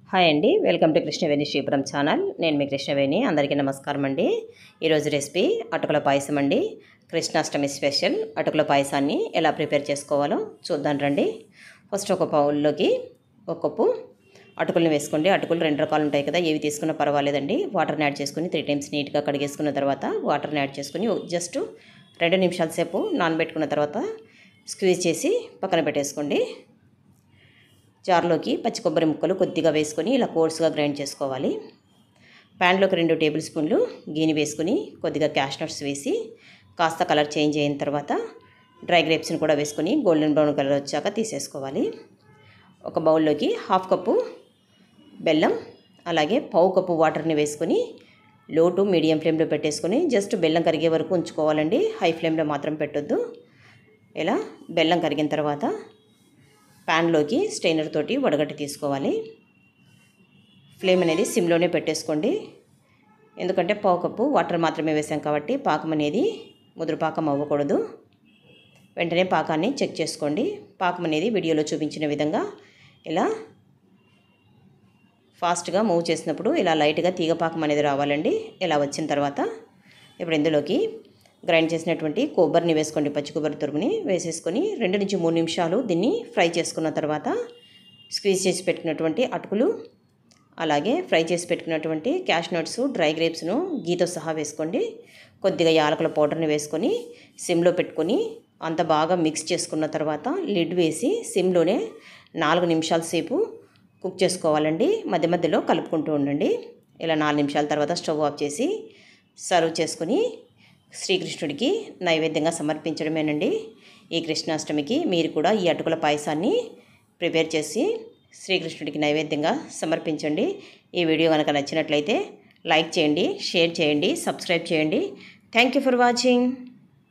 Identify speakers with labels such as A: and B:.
A: Hi అండి, welcome to Krishnaveni Sripuram channel. నేను మీ కృష్ణవేణి. అందరికీ నమస్కారం అండి. ఈరోజు రెసిపీ అటుకుల పాయసం అండి. కృష్ణాష్టమి స్పెషల్ అటుకుల పాయసాన్ని ఎలా ప్రిపేర్ చేసుకోవాలో చూద్దాం రండి. ఫస్ట్ ఒక బౌల్లోకి ఒక కప్పు అటుకులను వేసుకోండి. అటుకులు రెండు రకాలు ఉంటాయి కదా, ఏవి తీసుకున్నా పర్వాలేదండి. వాటర్ని యాడ్ చేసుకుని 3 times నీట్గా కడిగేసుకున్న తర్వాత వాటర్ని యాడ్ చేసుకుని జస్ట్ 2 నిమిషాల సేపు నానబెట్టుకున్న తర్వాత స్క్వీజ్ చేసి పక్కన పెట్టేసుకోండి. జార్లోకి పచ్చి కొబ్బరి ముక్కలు కొద్దిగా వేసుకొని ఇలా కోర్స్గా గ్రైండ్ చేసుకోవాలి. ప్యాన్లోకి 2 టేబుల్ స్పూన్లు గీని వేసుకుని కొద్దిగా క్యాష్నట్స్ వేసి కాస్త కలర్ చేంజ్ అయిన తర్వాత డ్రై గ్రేప్స్ని కూడా వేసుకొని గోల్డెన్ బ్రౌన్ కలర్ వచ్చాక తీసేసుకోవాలి. ఒక బౌల్లోకి 1/2 కప్పు బెల్లం అలాగే 1/4 కప్పు వాటర్ని వేసుకొని లో టు మీడియం ఫ్లేమ్లో పెట్టేసుకొని జస్ట్ బెల్లం కరిగే వరకు ఉంచుకోవాలండి. హై ఫ్లేమ్లో మాత్రం పెట్టొద్దు. ఇలా బెల్లం కరిగిన తర్వాత ప్యాన్లోకి స్ట్రైనర్ తోటి వడగట్టి తీసుకోవాలి. ఫ్లేమ్ అనేది సిమ్లోనే పెట్టేసుకోండి. ఎందుకంటే 1/4 కప్పు వాటర్ మాత్రమే వేసాం కాబట్టి పాకం అనేది ముదురు పాకం అవ్వకూడదు. వెంటనే పాకాన్ని చెక్ చేసుకోండి. పాకం అనేది వీడియోలో చూపించిన విధంగా ఇలా ఫాస్ట్గా మూవ్ చేసినప్పుడు ఇలా లైట్గా తీగ పాకం అనేది రావాలండి. ఇలా వచ్చిన తర్వాత ఇప్పుడు ఇందులోకి గ్రైండ్ చేసినటువంటి కొబ్బరిని వేసుకోండి. పచ్చి కొబ్బరి తురుముని వేసేసుకొని 2 నుంచి 3 నిమిషాలు దీన్ని ఫ్రై చేసుకున్న తర్వాత స్క్వీజ్ చేసి పెట్టుకున్నటువంటి అటుకులు అలాగే ఫ్రై చేసి పెట్టుకున్నటువంటి క్యాష్నట్స్ డ్రై గ్రేప్స్ను గీతో సహా వేసుకోండి. కొద్దిగా యాలకుల పౌడర్ని వేసుకొని సిమ్లో పెట్టుకొని అంత బాగా మిక్స్ చేసుకున్న తర్వాత లిడ్ వేసి సిమ్లోనే 4 నిమిషాల సేపు కుక్ చేసుకోవాలండి. మధ్య మధ్యలో కలుపుకుంటూ ఉండండి. ఇలా 4 నిమిషాల తర్వాత స్టవ్ ఆఫ్ చేసి సర్వ్ చేసుకుని శ్రీకృష్ణుడికి నైవేద్యంగా సమర్పించడమేనండి. ఈ కృష్ణాష్టమికి మీరు కూడా ఈ అటుకుల పాయసాన్ని ప్రిపేర్ చేసి శ్రీకృష్ణుడికి నైవేద్యంగా సమర్పించండి. ఈ వీడియో కనుక నచ్చినట్లయితే లైక్ చేయండి, షేర్ చేయండి, సబ్స్క్రైబ్ చేయండి. Thank you for watching.